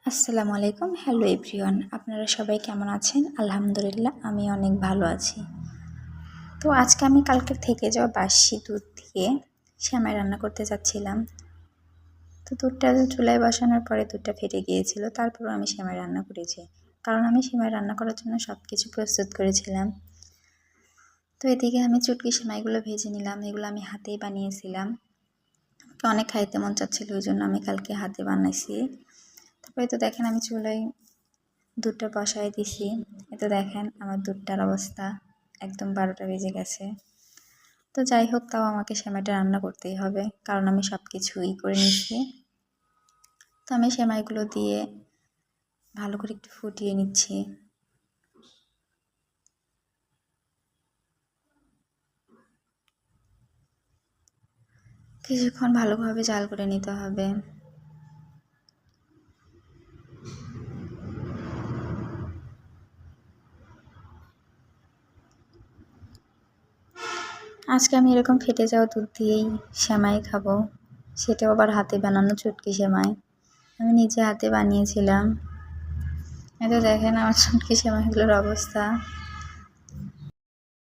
আসসালামু আলাইকুম। Hello everyone, আপনারা সবাই কেমন আছেন? আলহামদুলিল্লাহ, আমি অনেক ভালো আছি। তো আজকে আমি কালকের থেকে যাওয়া বাসি দুধ দিয়ে সেমাই রান্না করতে যাচ্ছিলাম। তো দুধটা চুলায় বসানোর পরে দুধটা ফেটে গিয়েছিল, তারপরও আমি সেমাই রান্না করেছি, কারণ আমি সেমাই রান্না করার জন্য সব কিছু প্রস্তুত করেছিলাম। তো এদিকে আমি চুটকি সেমাইগুলো ভেজে নিলাম। এগুলো আমি হাতেই বানিয়েছিলাম, অনেক খাইতে মন চাচ্ছিল, ওই জন্য আমি কালকে হাতে বানাইছি। তারপরে তো দেখেন আমি চুলায় দুধটা বসায় দিছি। তো দেখেন আমার দুধটার অবস্থা একদম 12টা বেজে গেছে। তো যাই হোক, তাও আমাকে সেমাইটা রান্না করতেই হবে, কারণ আমি সব কিছুই করে নিচ্ছি। তো আমি সেমাইগুলো দিয়ে ভালো করে একটু ফুটিয়ে নিচ্ছি। কিছুক্ষণ ভালোভাবে জাল করে নিতে হবে। আজকে আমি এরকম ফেটে যাওয়া দুধ দিয়েই সেমাই খাবো, সেটাও আবার হাতে বানানো চুটকি সেমাই। আমি নিজে হাতে বানিয়েছিলাম। এই তো দেখেন আমার চুটকি সেমাইগুলোর অবস্থা।